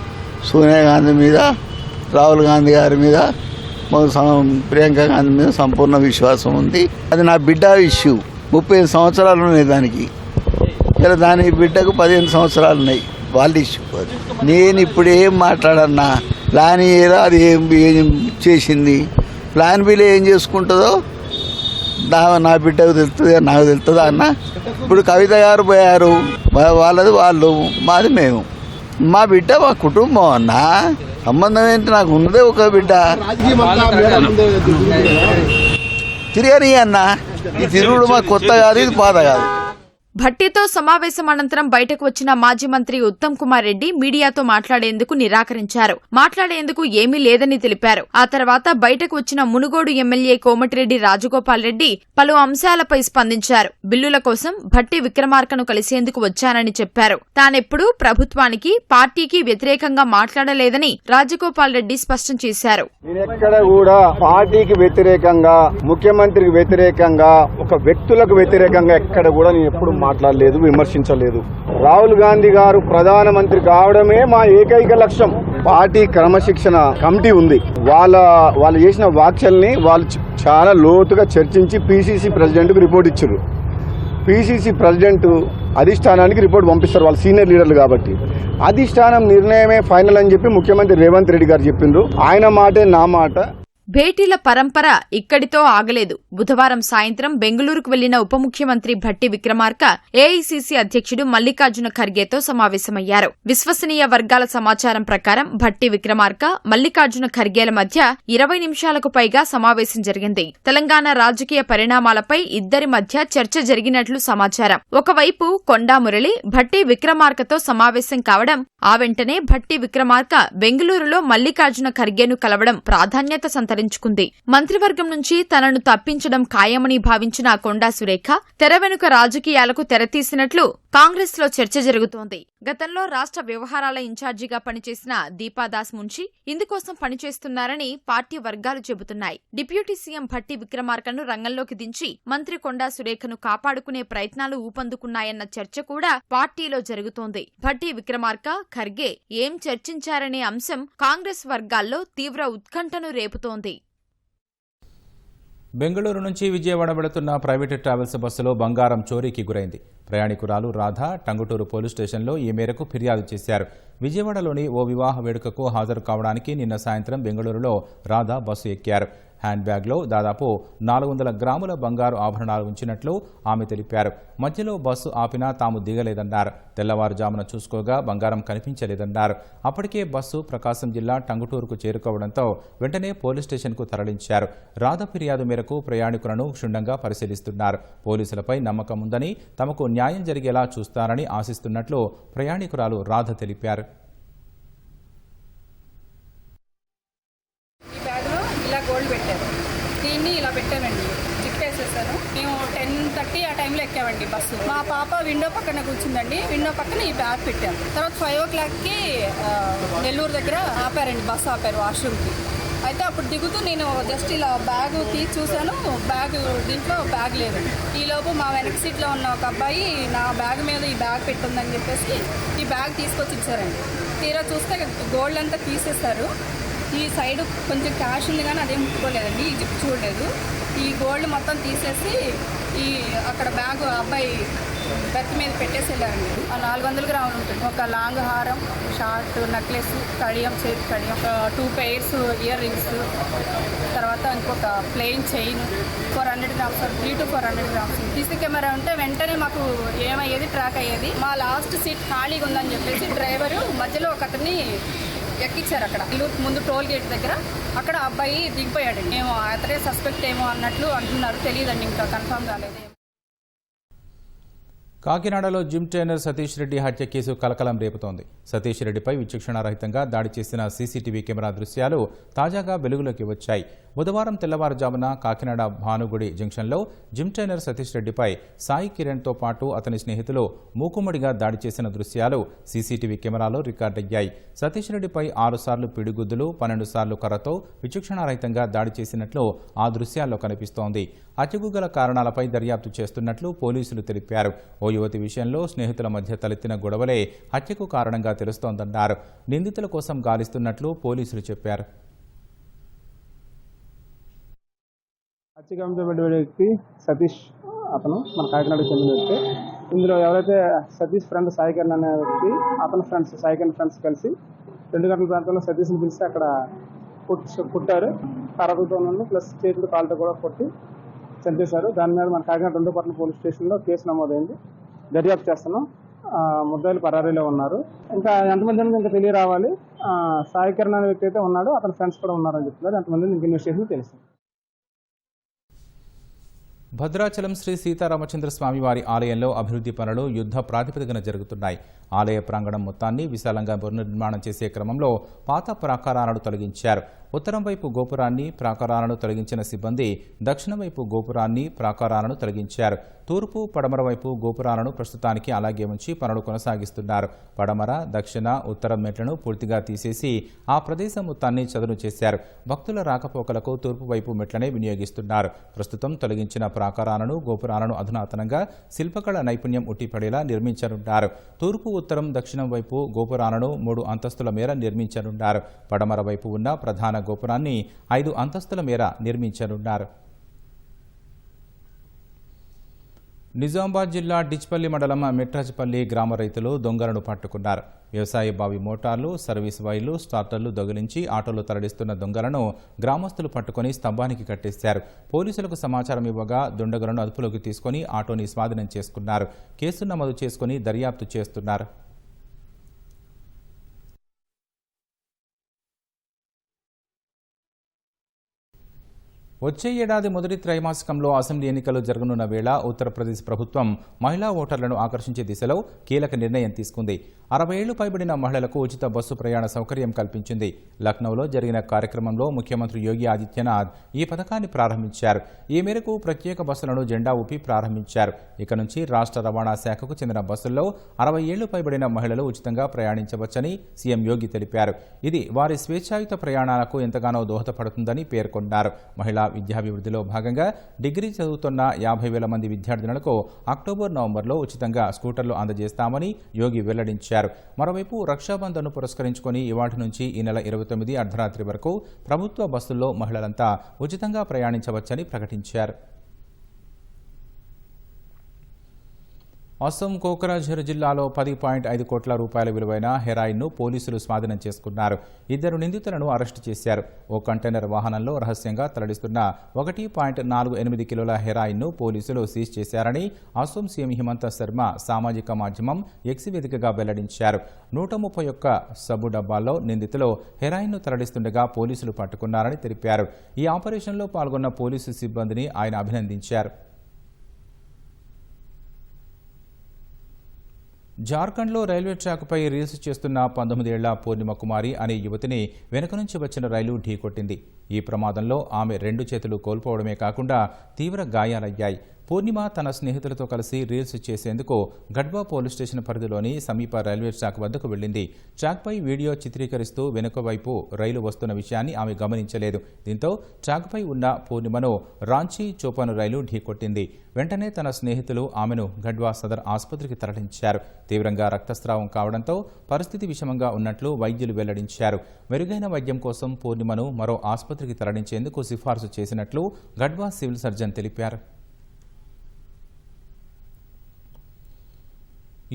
సోనియా గాంధీ మీద, రాహుల్ గాంధీ గారి మీద, ప్రియాంక గాంధీ మీద సంపూర్ణ విశ్వాసం ఉంది. అది నా బిడ్డ ఇష్యూ. 35 సంవత్సరాలు ఉన్నాయి దానికి. ఇలా దాని బిడ్డకు 15 సంవత్సరాలు ఉన్నాయి. వాళ్ళ ఇష్యూ. నేను ఇప్పుడు ఏం మాట్లాడన్నా, ప్లాన్ ఏరా అది ఏం చేసింది, ప్లాన్ బిలో ఏం చేసుకుంటుందో నా బిడ్డకు తెలుస్తుంది, నాకు తెలుస్తుందా అన్న. ఇప్పుడు కవిత గారు పోయారు, వాళ్ళది వాళ్ళు, మాది మేము. మా బిడ్డ మా కుటుంబం అన్న. సంబంధం ఏంటి? నాకు ఉన్నదే ఒక బిడ్డ. తిరగని అన్న. ఈ తిరుగుడు మాకు కొత్త కాదు, ఇది పాత కాదు. భట్టితో సమావేశం అనంతరం బయటకు వచ్చిన మాజీ మంత్రి ఉత్తమ్ కుమార్ రెడ్డి మీడియాతో మాట్లాడేందుకు నిరాకరించారు. మాట్లాడేందుకు ఏమీ లేదని తెలిపారు. ఆ తర్వాత బయటకు వచ్చిన మునుగోడు ఎమ్మెల్యే కోమటిరెడ్డి రాజగోపాల్ రెడ్డి పలు అంశాలపై స్పందించారు. బిల్లుల కోసం భట్టి విక్రమార్కను కలిసేందుకు వచ్చానని చెప్పారు. తానెప్పుడూ ప్రభుత్వానికి, పార్టీకి వ్యతిరేకంగా మాట్లాడలేదని రాజగోపాల్ రెడ్డి స్పష్టం చేశారు. నేనెక్కడ కూడా పార్టీకి వ్యతిరేకంగా, ముఖ్యమంత్రికి వ్యతిరేకంగా, ఒక వ్యక్తులకు వ్యతిరేకంగా ఎక్కడ కూడా నేను ఎప్పుడు మాట్లాడలేదు, విమర్శించలేదు. రాహుల్ గాంధీ గారు ప్రధానమంత్రి కావడమే మా ఏకైక లక్ష్యం. పార్టీ క్రమశిక్షణ కమిటీ ఉంది. వాళ్ళు చేసిన వ్యాఖ్యల్ని వాళ్ళు చాలా లోతుగా చర్చించి పీసీసీ ప్రెసిడెంట్కు రిపోర్ట్ ఇచ్చారు. పీసీసీ ప్రెసిడెంట్ అధిష్టానానికి రిపోర్ట్ పంపిస్తారు, వాళ్ళు సీనియర్ లీడర్లు కాబట్టి. అధిష్టానం నిర్ణయమే ఫైనల్ అని చెప్పి ముఖ్యమంత్రి రేవంత్ రెడ్డి గారు చెప్పిండ్రు. ఆయన మాటే నా మాట. భేటీల పరంపర ఇక్కడితో ఆగలేదు. బుధవారం సాయంత్రం బెంగళూరుకు వెళ్లిన ఉప ముఖ్యమంత్రి భట్టి విక్రమార్క ఏఐసీసీ అధ్యక్షుడు మల్లికార్జున ఖర్గేతో సమావేశమయ్యారు. విశ్వసనీయ వర్గాల సమాచారం ప్రకారం భట్టి విక్రమార్క, మల్లికార్జున ఖర్గేల మధ్య 20 నిమిషాలకు పైగా సమావేశం జరిగింది. తెలంగాణ రాజకీయ పరిణామాలపై ఇద్దరి మధ్య చర్చ జరిగినట్లు సమాచారం. ఒకవైపు కొండా మురళి భట్టి విక్రమార్కతో సమావేశం కావడం, ఆ వెంటనే భట్టి విక్రమార్క బెంగళూరులో మల్లికార్జున ఖర్గేను కలవడం ప్రాధాన్యత సంతరించుకుంది. మంత్రివర్గం నుంచి తనను తప్పించడం ఖాయమని భావించిన కొండా సురేఖ తెర వెనుక రాజకీయాలకు తెరతీసినట్లు కాంగ్రెస్ లో చర్చ జరుగుతోంది. గతంలో రాష్ట్ర వ్యవహారాల ఇన్ఛార్జిగా పనిచేసిన దీపాదాస్ మున్షి ఇందుకోసం పనిచేస్తున్నారని పార్టీ వర్గాలు చెబుతున్నాయి. డిప్యూటీ సీఎం భట్టి విక్రమార్కను రంగంలోకి దించి మంత్రి కొండా సురేఖను కాపాడుకునే ప్రయత్నాలు ఊపందుకున్నాయన్న చర్చ కూడా పార్టీలో జరుగుతోంది. భట్టి విక్రమార్క, ఖర్గే ఏం చర్చించారనే అంశం కాంగ్రెస్ వర్గాల్లో తీవ్ర ఉత్కంఠను రేపుతోంది. బెంగళూరు నుంచి విజయవాడ వెళుతున్న ప్రైవేట్ ట్రావెల్స్ బస్సులో బంగారం చోరీకి గురైంది. ప్రయాణికురాలు రాధ టంగుటూరు పోలీస్ స్టేషన్లో ఈ మేరకు ఫిర్యాదు చేశారు. విజయవాడలోని ఓ వివాహ వేడుకకు హాజరు కావడానికి నిన్న సాయంత్రం బెంగళూరులో రాధ బస్సు ఎక్కారు. హ్యాండ్ బ్యాగ్లో దాదాపు 400 గ్రాముల బంగారు ఆభరణాలు ఉంచినట్లు ఆమె తెలిపారు. మధ్యలో బస్సు ఆపినా తాము దిగలేదన్నారు. తెల్లవారుజామున చూసుకోగా బంగారం కనిపించలేదన్నారు. అప్పటికే బస్సు ప్రకాశం జిల్లా టంగుటూరుకు చేరుకోవడంతో వెంటనే పోలీస్ స్టేషన్కు తరలించారు. రాధ ఫిర్యాదు మేరకు ప్రయాణికులను క్షుణ్ణంగా పరిశీలిస్తున్నారు. పోలీసులపై నమ్మకం ఉందని, తమకు న్యాయం జరిగేలా చూస్తారని ఆశిస్తున్నట్లు ప్రయాణికురాలు రాధ తెలిపారు. మేము 10:30 ఆ టైంలో ఎక్కామండి బస్సు. మా పాప విండో పక్కన కూర్చుందండి. విండో పక్కన ఈ బ్యాగ్ పెట్టాం. తర్వాత 5 o'clockకి నెల్లూరు దగ్గర ఆపారండి, బస్సు ఆపారు వాష్రూమ్కి. అయితే అప్పుడు దిగుతూ నేను జస్ట్ ఇలా బ్యాగ్ తీసి చూశాను, దీంట్లో బ్యాగ్ లేదు. ఈలోపు మా వెనక సీట్లో ఉన్న ఒక అబ్బాయి నా బ్యాగ్ మీద ఈ బ్యాగ్ పెట్టుందని చెప్పేసి ఈ బ్యాగ్ తీసుకొచ్చి ఇచ్చారండి. తీరా చూస్తే గోల్డ్ అంతా తీసేస్తారు. ఈ సైడ్ కొంచెం క్యాష్ ఉంది కానీ అదేం ముట్టుకోలేదండి, ఈ జిప్ చూడలేదు. ఈ గోల్డ్ మొత్తం తీసేసి అక్కడ బ్యాగ్ అబ్బాయి బెర్త్ మీద పెట్టేసి వెళ్ళారండి. 400 గ్రాములు ఉంటుంది. ఒక లాంగ్ హారం, షార్ట్ నెక్లెస్, కడియం, చేతి కడియం, ఒక 2 pairs ఇయర్ రింగ్స్, తర్వాత ఇంకొక plain chain 400 grams, 3 to 400 grams. CC camera ఉంటే వెంటనే మాకు ఏమయ్యేది, ట్రాక్ అయ్యేది. మా లాస్ట్ సీట్ ఖాళీగా ఉందని చెప్పేసి డ్రైవరు మధ్యలో ఒక అతన్ని ఎక్కించారు. అక్కడ ముందు టోల్ గేట్ దగ్గర అక్కడ అబ్బాయి దిగిపోయాడండి. మేము అతడే సస్పెక్ట్ ఏమో అన్నట్లు అంటున్నారు, తెలియదండి, ఇంకా కన్ఫర్మ్ కాలేదు. కాకినాడలో జిమ్ ట్రైనర్ సతీష్ రెడ్డి హత్య కేసు కలకలం రేపుతోంది. సతీష్ రెడ్డిపై విచక్షణారహితంగా దాడి చేసిన సీసీటీవీ కెమెరా దృశ్యాలు తాజాగా వెలుగులోకి వచ్చాయి. బుధవారం తెల్లవారుజామున కాకినాడ భానుగుడి జంక్షన్లో జిమ్ ట్రైనర్ సతీష్ రెడ్డిపై సాయి కిరణ్తో పాటు అతని స్నేహితులు మూకుమ్మడిగా దాడి చేసిన దృశ్యాలు సీసీటీవీ కెమెరాలో రికార్డయ్యాయి. సతీష్ రెడ్డిపై 6 సార్లు పిడిగుద్దులు, 12 సార్లు కర్రతో విచక్షణారహితంగా దాడి చేసినట్లు ఆ దృశ్యాల్లో కనిపిస్తోంది. హత్యకు గల కారణాలపై దర్యాప్తు చేస్తున్నట్లు పోలీసులు తెలిపారు. ఓ యువతి విషయంలో స్నేహితుల మధ్య తలెత్తిన గొడవలే హత్యకు కారణంగా తెలుస్తోందన్నారు. నిందితుల కోసం గాలిస్తున్నట్లు పోలీసులు చెప్పారు. హత్యకాంతో వ్యక్తి సతీష్, అతను మన కాకినాడకు చెందిన వ్యక్తి. ఇందులో ఎవరైతే సతీష్ ఫ్రెండ్ సాయి కిరణ్ అనే వ్యక్తి, అతని ఫ్రెండ్స్ సాయి కిరణ్ ఫ్రెండ్స్ కలిసి 2 గంటల ప్రాంతంలో సతీష్ని పిలిచి అక్కడ పుట్టారు. కర్రలతో ప్లస్ చేతులు కాళ్ళతో కూడా కొట్టి చంపేశారు. దాని మీద మన కాకినాడ 2వ పట్టణ పోలీస్ స్టేషన్లో కేసు నమోదైంది. దర్యాప్తు చేస్తున్నాం. ముద్దాయిలు పరారీలో ఉన్నారు. ఇంకా ఎంతమంది ఇంకా తెలియరావాలి. సాయి కిరణ్ అనే వ్యక్తి అయితే ఉన్నాడు, అతని ఫ్రెండ్స్ కూడా ఉన్నారని చెప్తున్నారు. ఎంతమంది ఇంకా ఇన్వెస్టిగేషన్ తెలుస్తుంది. భద్రాచలం శ్రీ సీతారామచంద్ర స్వామి వారి ఆలయంలో అభివృద్ధి పనులు యుద్ధ ప్రాతిపదికన జరుగుతున్నాయి. ఆలయ ప్రాంగణం మొత్తాన్ని విశాలంగా పునర్నిర్మాణం చేసే క్రమంలో పాత ప్రాకారాలను తొలగించారు. ఉత్తరం వైపు గోపురాన్ని, ప్రాకారాలను తొలగించిన సిబ్బంది దక్షిణం వైపు గోపురాన్ని, ప్రాకారాలను తొలగించారు. తూర్పు, పడమర వైపు గోపురాలను ప్రస్తుతానికి అలాగే ఉంచి పనులు కొనసాగిస్తున్నారు. పడమర, దక్షిణ, ఉత్తరం మెట్లను పూర్తిగా తీసేసి ఆ ప్రదేశం మొత్తాన్ని చదును చేశారు. భక్తుల రాకపోకలకు తూర్పు వైపు మెట్లనే వినియోగిస్తున్నారు. ప్రస్తుతం తొలగించిన ప్రాకారాలను, గోపురాలను అధునాతనంగా శిల్పకళ నైపుణ్యం ఉట్టిపడేలా నిర్మించనున్నారు. తూర్పు, ఉత్తరం, దక్షిణం వైపు గోపురాలను 3 అంతస్తుల మేర నిర్మించనున్నారు. పడమర వైపు ఉన్న ప్రధాన గోపురాన్ని 5 అంతస్తుల మేర నిర్మించనున్నారు. నిజామాబాద్ జిల్లా డిచ్పల్లి మండలం మెట్రాజపల్లి గ్రామ రైతులు దొంగలను పట్టుకున్నారు. వ్యవసాయ బావి మోటార్లు, సర్వీస్ వైర్లు, స్టార్టర్లు దొంగిలించి ఆటోలో తరలిస్తున్న దొంగలను గ్రామస్తులు పట్టుకుని స్తంభానికి కట్టేశారు. పోలీసులకు సమాచారం ఇవ్వగా దుండగులను అదుపులోకి తీసుకుని ఆటోని స్వాధీనం చేసుకున్నారు. కేసు నమోదు చేసుకుని దర్యాప్తు చేస్తున్నారు. వచ్చే ఏడాది మొదటి త్రైమాసికంలో అసెంబ్లీ ఎన్నికలు జరగనున్న వేళ ఉత్తరప్రదేశ్ ప్రభుత్వం మహిళా ఓటర్లను ఆకర్షించే దిశలో కీలక నిర్ణయం తీసుకుంది. 60 ఏళ్లు పైబడిన మహిళలకు ఉచిత బస్సు ప్రయాణ సౌకర్యం కల్పించింది. లక్నోలో జరిగిన కార్యక్రమంలో ముఖ్యమంత్రి యోగి ఆదిత్యనాథ్ ఈ పథకాన్ని ప్రారంభించారు. ఈ మేరకు ప్రత్యేక బస్సులను జెండా ఊపి ప్రారంభించారు. ఇక నుంచి రాష్ట్ర రవాణా శాఖకు చెందిన బస్సుల్లో 60 ఏళ్లు పైబడిన మహిళలు ఉచితంగా ప్రయాణించవచ్చని సీఎం యోగి తెలిపారు. ఇది వారి స్వేచ్ఛాయుత ప్రయాణాలకు ఎంతగానో దోహదపడుతుందని పేర్కొన్నారు. మహిళా విద్యాభివృద్ధిలో భాగంగా డిగ్రీ చదువుతున్న 50,000 మంది విద్యార్థినులకు అక్టోబర్, నవంబర్లో ఉచితంగా స్కూటర్లు అందజేస్తామని యోగి వెల్లడించారు. మరోవైపు రక్షాబంధన్ను పురస్కరించుకుని ఇవాటి నుంచి ఈ నెల 29 అర్ధరాత్రి వరకు ప్రభుత్వ బస్సుల్లో మహిళలంతా ఉచితంగా ప్రయాణించవచ్చని ప్రకటించారు. అస్సాం కోక్రాఝర్ జిల్లాలో 10.5 కోట్ల రూపాయల విలువైన హెరాయిన్ను పోలీసులు స్వాధీనం చేసుకున్నారు. 2 నిందితులను అరెస్టు చేశారు. ఓ కంటైనర్ వాహనంలో రహస్యంగా తరలిస్తున్న 1.48 కిలోల హెరాయిన్ను పోలీసులు సీజ్ చేశారని అస్సాం సీఎం హిమంత శర్మ సామాజిక మాధ్యమం ఎక్స్ వేదికగా వెల్లడించారు. 131 సబ్బు డబ్బాల్లో నిందితులు హెరాయిన్ను తరలిస్తుండగా పోలీసులు పట్టుకున్నారని తెలిపారు. ఈ ఆపరేషన్లో పాల్గొన్న పోలీసు సిబ్బందిని ఆయన అభినందించారు. జార్ఖండ్లో రైల్వే ట్రాక్పై రీల్స్ చేస్తున్న 19 ఏళ్ల పూర్ణిమ కుమారి అనే యువతిని వెనుక నుంచి వచ్చిన రైలు ఢీకొట్టింది. ఈ ప్రమాదంలో ఆమె 2 చేతులు కోల్పోవడమే కాకుండా తీవ్ర గాయాలయ్యాయి. పూర్ణిమ తన స్నేహితులతో కలిసి రీల్స్ చేసేందుకు గడ్వా పోలీస్ స్టేషన్ పరిధిలోని సమీప రైల్వే ట్రాక్ వద్దకు వెళ్లింది. ట్రాక్పై వీడియో చిత్రీకరిస్తూ వెనుక వైపు రైలు వస్తున్న విషయాన్ని ఆమె గమనించలేదు. దీంతో ట్రాక్పై ఉన్న పూర్ణిమను రాంచీ చోపాను రైలు ఢీకొట్టింది. వెంటనే తన స్నేహితులు ఆమెను గడ్వా సదర్ ఆసుపత్రికి తరలించారు. తీవ్రంగా రక్తస్రావం కావడంతో పరిస్థితి విషమంగా ఉన్నట్లు వైద్యులు వెల్లడించారు. మెరుగైన వైద్యం కోసం పూర్ణిమను మరో ఆసుపత్రికి తరలించేందుకు సిఫార్సు చేసినట్లు గడ్వా సివిల్ సర్జన్ తెలిపారు.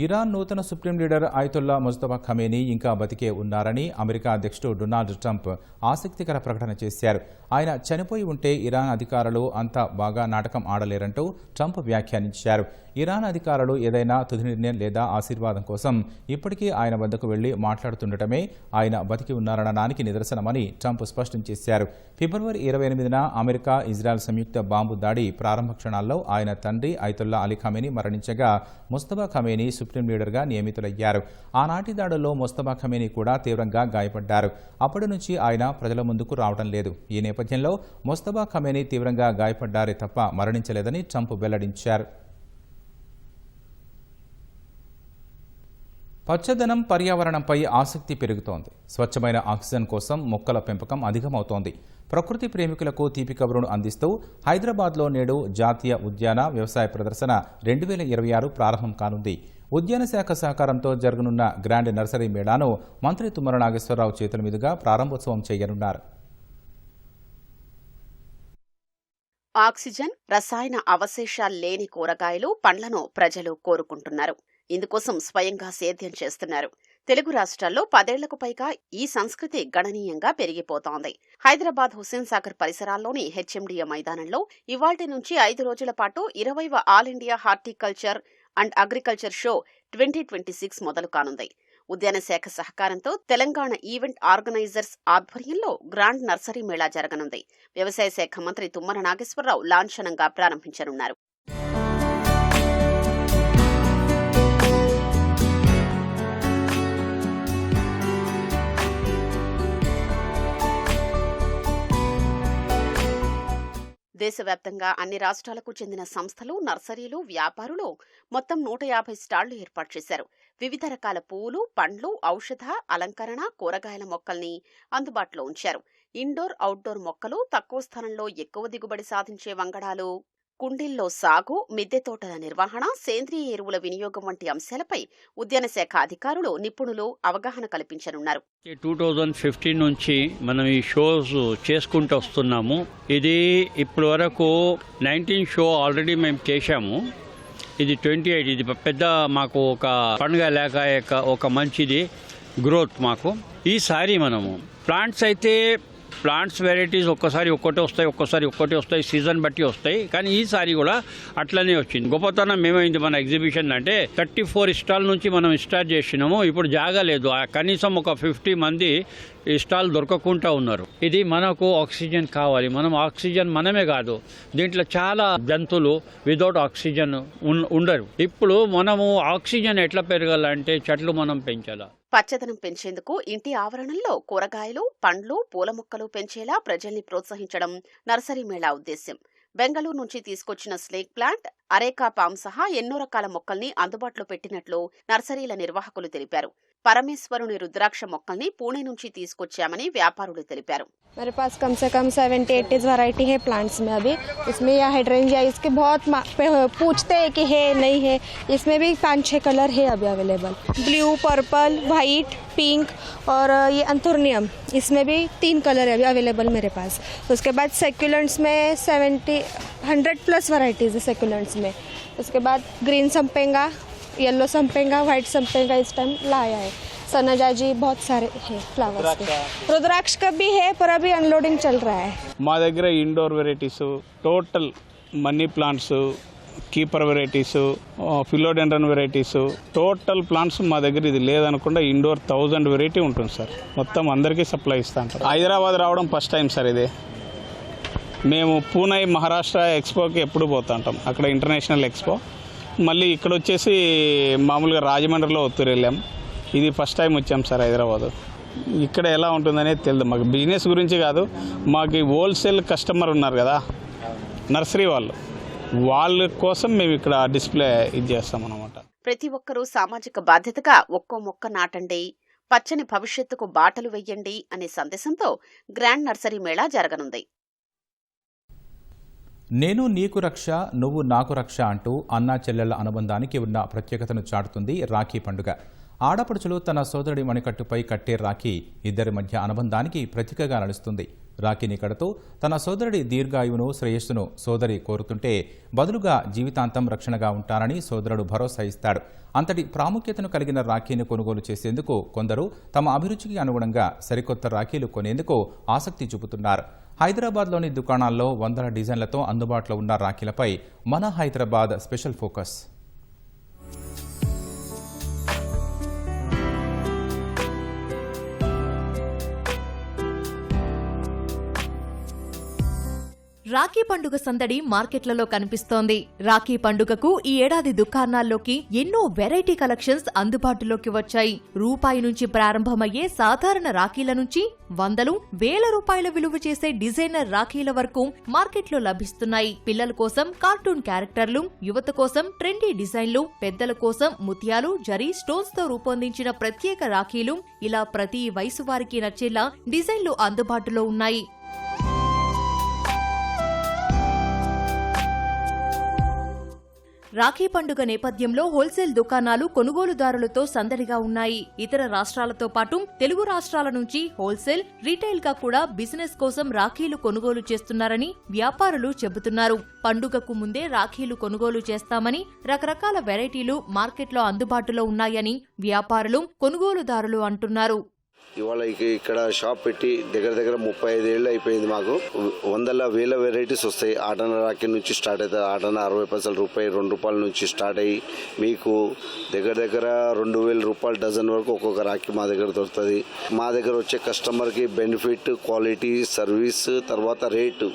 ఇరాన్ నూతన సుప్రీం లీడర్ అయతుల్లా ముజ్తఫా ఖమేనీ ఇంకా బతికే ఉన్నారని అమెరికా అధ్యక్షుడు డొనాల్డ్ ట్రంప్ ఆసక్తికర ప్రకటన చేశారు. ఆయన చనిపోయి ఉంటే ఇరాన్ అధికారులు అంత బాగా నాటకం ఆడలేరంటూ ట్రంప్ వ్యాఖ్యానించారు. ఇరాన్ అధికారులు ఏదైనా తుది నిర్ణయం లేదా ఆశీర్వాదం కోసం ఇప్పటికీ ఆయన వద్దకు వెళ్లి మాట్లాడుతుండటమే ఆయన బతికి ఉన్నారనడానికి నిదర్శనమని ట్రంప్ స్పష్టం చేశారు. ఫిబ్రవరి 28న అమెరికా ఇజ్రాయెల్ సంయుక్త బాంబు దాడి ప్రారంభ క్షణాల్లో ఆయన తండ్రి అయతుల్లా అలీ ఖమేనీ మరణించగా ముస్తఫా ఖమేనీ సుప్రీం లీడర్గా నియమితులయ్యారు. ఆనాటి దాడుల్లో ముస్తఫా ఖమేనీ కూడా తీవ్రంగా గాయపడ్డారు. అప్పటి నుంచి ఆయన ప్రజల ముందుకు రావడం లేదు. ఈ నేపథ్యంలో ముస్తఫా ఖమేనీ తీవ్రంగా గాయపడ్డారే తప్ప మరణించలేదని ట్రంప్ వెల్లడించారు. పచ్చదనం, పర్యావరణంపై ఆసక్తి పెరుగుతోంది. స్వచ్ఛమైన ఆక్సిజన్ కోసం మొక్కల పెంపకం అధికమవుతోంది. ప్రకృతి ప్రేమికులకు తీపి కబురును అందిస్తూ హైదరాబాద్లో నేడు జాతీయ ఉద్యాన వ్యవసాయ ప్రదర్శన 2026 ప్రారంభం కానుంది. ఉద్యాన శాఖ సహకారంతో జరగనున్న గ్రాండ్ నర్సరీ మేళాను మంత్రి తుమ్మల నాగేశ్వరరావు చేతుల మీదుగా ప్రారంభోత్సవం చేయనున్నారు. ఆక్సిజన్, రసాయన అవశేషాలు లేని కూరగాయలు, పండ్లను ప్రజలు కోరుకుంటున్నారు. ఇందుకోసం స్వయంగా సేద్యం చేస్తున్నారు. తెలుగు రాష్ట్రాల్లో 10 ఏళ్లకు పైగా ఈ సంస్కృతి గణనీయంగా పెరిగిపోతోంది. హైదరాబాద్ హుస్సేన్ సాగర్ పరిసరాల్లోని హెచ్ఎండిఏ మైదానంలో ఇవాళ్టి నుంచి 5 రోజుల పాటు 20వ all India horticulture and agriculture show 2026 మొదలు కానుంది. ఉద్యాన శాఖ సహకారంతో తెలంగాణ ఈవెంట్ ఆర్గనైజర్స్ ఆధ్వర్యంలో గ్రాండ్ నర్సరీ మేళా జరగనుంది. వ్యవసాయ శాఖ మంత్రి తుమ్మల నాగేశ్వరరావు లాంఛనంగా ప్రారంభించనున్నారు. దేశవ్యాప్తంగా అన్ని రాష్ట్రాలకు చెందిన సంస్థలు, నర్సరీలు, వ్యాపారులు మొత్తం 150 స్టాళ్లు ఏర్పాటు చేశారు. వివిధ రకాల పువ్వులు, పండ్లు, ఔషధ, అలంకరణ, కూరగాయల మొక్కల్ని అందుబాటులో ఉంచారు. ఇండోర్, అవుట్డోర్ మొక్కలు, తక్కువ స్థలంలో ఎక్కువ దిగుబడి సాధించే వంగడాలు, కుండీల్లో సాగు, మిద్దె తోటల నిర్వహణ, సేంద్రియ ఎరువుల వినియోగం వంటి అంశాలపై ఉద్యాన శాఖ అధికారులు, నిపుణులు అవగాహన కల్పించనున్నారు. 2015 నుంచి మనం ఈ షోస్ చేసుకుంటూ వస్తున్నాము. ఇది ఇప్పటి వరకు 19 షో ఆల్రెడీ మేము చేశాము. ఇది 28. ఇది పెద్ద మాకు ఒక పండుగ లేక ఒక మంచిది గ్రోత్ మాకు. ఈసారి మనము ప్లాంట్స్ వెరైటీస్ ఒక్కసారి ఒక్కటే వస్తాయి, సీజన్ బట్టి వస్తాయి. కానీ ఈసారి కూడా అట్లనే వచ్చింది. గొప్పతనం ఏమైంది మన ఎగ్జిబిషన్ అంటే 34 స్టాల్ నుంచి మనం స్టార్ట్ చేసినాము. ఇప్పుడు జాగా లేదు, కనీసం ఒక 50 మంది స్టాల్ దొరకకుండా ఉన్నారు. ఇది మనకు ఆక్సిజన్ కావాలి. ఆక్సిజన్ మనమే కాదు, దీంట్లో చాలా జంతువులు వితౌట్ ఆక్సిజన్ ఉండరు. ఇప్పుడు మనము ఆక్సిజన్ ఎట్లా పెరగాలంటే చెట్లు మనం పెంచాలా. పచ్చదనం పెంచేందుకు ఇంటి ఆవరణంలో కూరగాయలు, పండ్లు, పూల మొక్కలు పెంచేలా ప్రజల్ని ప్రోత్సహించడం నర్సరీ మేళా ఉద్దేశ్యం. బెంగళూరు నుంచి తీసుకొచ్చిన స్నేక్ ప్లాంట్, అరేకా పామ్ సహా ఎన్నో రకాల మొక్కల్ని అందుబాటులో పెట్టినట్లు నర్సరీల నిర్వాహకులు తెలిపారు. పరమేశ్వరుని రుద్రాక్ష మొక్కల్ని పూణే నుంచి తీసుకొచ్చామని వ్యాపారులు తెలిపారు. मेरे पास कम से कम 70-80 वैरायटी है प्लांट्स में. अभी इसमें यह हाइड्रेंजिया इसके बहुत पूछते हैं कि है नहीं है. इसमें भी 5-6 कलर है अभी available. Blue, purple, white, pink और ये एंथोर्नियम, इसमें भी 3 कलर है अभी अवेलेबल मेरे पास. उसके बाद सेक्युलेंट्स में 100+ वैरायटीज है सेक्युलेंट्स में. उसके बाद ग्रीन संपेंगा, येलो संपेंगा, वाइट संपेंगा इस टाइम लाया है. सनजाजी बहुत सारे हैं फ्लावर्स के. रुद्राक्ष का भी है पर अभी अनलोडिंग चल रहा है. మా దగ్గర indoor varieties, total money plants, creeper varieties, philodendron varieties, total plants మా దగ్గర ఇది లేదనుకుండా ఇండోర్ 1000 వెరైటీ ఉంటుంది సార్. మొత్తం అందరికీ సప్లై ఇస్తాం. హైదరాబాద్ రావడం ఫస్ట్ టైం సార్ ఇది. మేము పూణే మహారాష్ట్ర ఎక్స్పోకి ఎప్పుడు పోతుంటాం, అక్కడ ఇంటర్నేషనల్ ఎక్స్పో. మళ్ళీ ఇక్కడ వచ్చేసి మామూలుగా రాజమండ్రిలో ఒత్తురు వెళ్ళాం. ఇది ఫస్ట్ టైం వచ్చాం సార్ హైదరాబాద్. ఇక్కడ ఎలా ఉంటుందనేది తెలియదు మాకు. బిజినెస్ గురించి కాదు, మాకు హోల్సేల్ కస్టమర్ ఉన్నారు కదా నర్సరీ వాళ్ళు, వాళ్ళ కోసం మేము ఇక్కడ డిస్ప్లే ఇది చేస్తాం అన్నమాట. ప్రతి ఒక్కరూ సామాజిక బాధ్యతగా ఒక్కో మొక్క నాటండి, పచ్చని భవిష్యత్తుకు బాటలు వెయ్యండి అనే సందేశంతో గ్రాండ్ నర్సరీ మేళా జరగనుంది. నేను నీకు రక్ష, నువ్వు నాకు రక్ష అంటూ అన్నా చెల్లెళ్ల అనుబంధానికి ఉన్న ప్రత్యేకతను చాటుతుంది రాఖీ పండుగ. ఆడపడుచులు తన సోదరుడి మణికట్టుపై కట్టే రాఖీ ఇద్దరి మధ్య అనుబంధానికి ప్రతీకగా నడుస్తుంది. రాఖీని కడుతూ తన సోదరుడి దీర్ఘాయువును, శ్రేయస్సును సోదరి కోరుతుంటే బదులుగా జీవితాంతం రక్షణగా ఉంటారని సోదరుడు భరోసా ఇస్తాడు. అంతటి ప్రాముఖ్యతను కలిగిన రాఖీని కొనుగోలు చేసేందుకు కొందరు తమ అభిరుచికి అనుగుణంగా సరికొత్త రాఖీలు కొనేందుకు ఆసక్తి చూపుతున్నారు. హైదరాబాద్లోని దుకాణాల్లో వందల డిజైన్లతో అందుబాటులో ఉన్న రాఖీలపై మన హైదరాబాద్ స్పెషల్ ఫోకస్. రాఖీ పండుగ సందడి మార్కెట్లలో కనిపిస్తోంది. రాఖీ పండుగకు ఈ ఏడాది దుకాణాల్లోకి ఎన్నో వెరైటీ కలెక్షన్స్ అందుబాటులోకి వచ్చాయి. రూపాయి నుంచి ప్రారంభమయ్యే సాధారణ రాఖీల నుంచి వందలు, వేల రూపాయల విలువ చేసే డిజైనర్ రాఖీల వరకు మార్కెట్లో లభిస్తున్నాయి. పిల్లల కోసం కార్టూన్ క్యారెక్టర్లు, యువత కోసం ట్రెండీ డిజైన్లు, పెద్దల కోసం ముత్యాలు, జరీ, స్టోన్స్ తో రూపొందించిన ప్రత్యేక రాఖీలు, ఇలా ప్రతి వయసు వారికి నచ్చేలా డిజైన్లు అందుబాటులో ఉన్నాయి. రాఖీ పండుగ నేపథ్యంలో హోల్సేల్ దుకాణాలు కొనుగోలుదారులతో సందడిగా ఉన్నాయి. ఇతర రాష్ట్రాలతో పాటు తెలుగు రాష్ట్రాల నుంచి హోల్సేల్, రీటైల్ గా కూడా బిజినెస్ కోసం రాఖీలు కొనుగోలు చేస్తున్నారని వ్యాపారులు చెబుతున్నారు. పండుగకు ముందే రాఖీలు కొనుగోలు చేస్తామని, రకరకాల వెరైటీలు మార్కెట్లో అందుబాటులో ఉన్నాయని వ్యాపారులు, కొనుగోలుదారులు అంటున్నారు. ఇవాళ ఇక్కడ షాప్ పెట్టి దగ్గర 35 ఏళ్ళు అయిపోయింది. మాకు వందల వేల వెరైటీస్ వస్తాయి. ఆటన రాఖీ నుంచి స్టార్ట్ అవుతుంది. ఆటన 60 పైసలు, రూపాయి, ₹2 నుంచి స్టార్ట్ అయ్యి మీకు దగ్గర 2000 రూపాయలు డజన్ వరకు ఒక్కొక్క రాఖీ మా దగ్గర దొరుకుతుంది. మా దగ్గర వచ్చే కస్టమర్కి బెనిఫిట్, క్వాలిటీ, సర్వీస్, తర్వాత రేటు.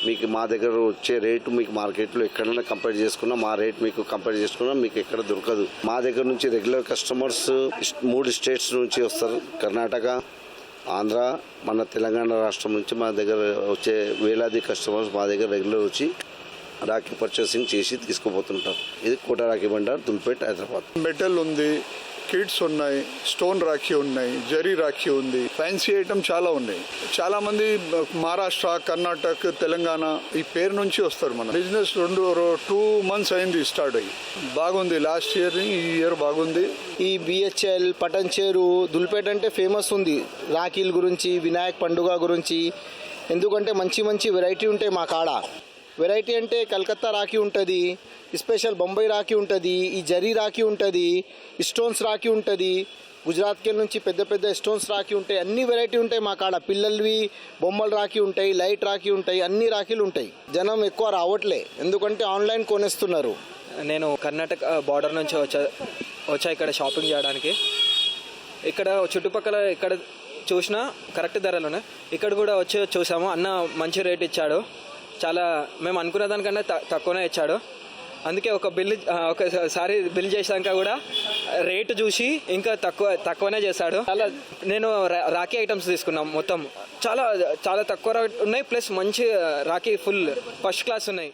మీకు మా దగ్గర వచ్చే రేటు మీకు మార్కెట్లో ఎక్కడైనా కంపేర్ చేసుకున్నా మా రేట్ మీకు కంపేర్ చేసుకున్నా మీకు ఎక్కడ దొరకదు. మా దగ్గర నుంచి రెగ్యులర్ కస్టమర్స్ 3 స్టేట్స్ నుంచి వస్తారు. కర్ణాటక, ఆంధ్ర, మన తెలంగాణ రాష్ట్రం నుంచి మా దగ్గర వచ్చే వేలాది కస్టమర్స్ మా దగ్గర రెగ్యులర్ వచ్చి రాఖీ పర్చేసింగ్ చేసి తీసుకుపోతుంటారు. ఇది కోట రాఖీ బండార్, దుల్పేట్, హైదరాబాద్. మెటల్ ఉంది, కిడ్స్ ఉన్నాయి, స్టోన్ రాఖీ ఉన్నాయి, జరీ రాఖీ ఉంది, ఫ్యాన్సీ ఐటమ్ చాలా ఉన్నాయి. చాలా మంది మహారాష్ట్ర, కర్ణాటక, తెలంగాణ ఈ పేరు నుంచి వస్తారు. మన బిజినెస్ 2 months అయింది స్టార్ట్ అయ్యి. బాగుంది. లాస్ట్ ఇయర్, ఈ ఇయర్ బాగుంది. ఈ బిహెచ్ఎల్, పటంచేరు, దుల్పేట్ అంటే ఫేమస్ ఉంది రాఖీల గురించి, వినాయక్ పండుగ గురించి. ఎందుకంటే మంచి వెరైటీ ఉంటాయి మా కాడ. వెరైటీ అంటే కలకత్తా రాఖీ ఉంటుంది, స్పెషల్ బొంబాయి రాఖీ ఉంటుంది, ఈ జరీ రాఖీ ఉంటుంది, స్టోన్స్ రాఖీ ఉంటుంది, గుజరాత్కి నుంచి పెద్ద స్టోన్స్ రాఖీ ఉంటాయి. అన్ని వెరైటీ ఉంటాయి మా కాడ. పిల్లలవి బొమ్మల రాఖీ ఉంటాయి, లైట్ రాఖీ ఉంటాయి, అన్ని రాఖీలు ఉంటాయి. జనం ఎక్కువ రావట్లే, ఎందుకంటే ఆన్లైన్ కొనేస్తున్నారు. నేను కర్ణాటక బార్డర్ నుంచి వచ్చా ఇక్కడ షాపింగ్ చేయడానికి. ఇక్కడ చుట్టుపక్కల ఎక్కడ చూసినా కరెక్ట్ ధరలోనే. ఇక్కడ కూడా వచ్చి చూసాము. అన్న మంచి రేట్ ఇచ్చాడు. చాలా మేము అనుకున్న దానికన్నా తక్కువనే ఇచ్చాడు. అందుకే ఒకసారి బిల్ చేసాక కూడా రేటు చూసి ఇంకా తక్కువనే చేశాడు. చాలా నేను రాఖీ ఐటమ్స్ తీసుకున్నాం. మొత్తం చాలా తక్కువ ఉన్నాయి. ప్లస్ మంచి రాఖీ ఫుల్ ఫస్ట్ క్లాస్ ఉన్నాయి.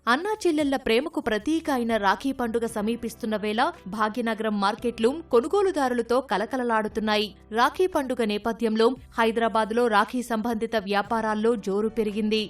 అన్నా చెల్లెళ్ల ప్రేమకు ప్రతీక అయిన రాఖీ పండుగ సమీపిస్తున్న వేళ భాగ్యనగరం మార్కెట్లు కొనుగోలుదారులతో కలకలలాడుతున్నాయి. రాఖీ పండుగ నేపథ్యంలో హైదరాబాద్లో రాఖీ సంబంధిత వ్యాపారాల్లో జోరు పెరిగింది.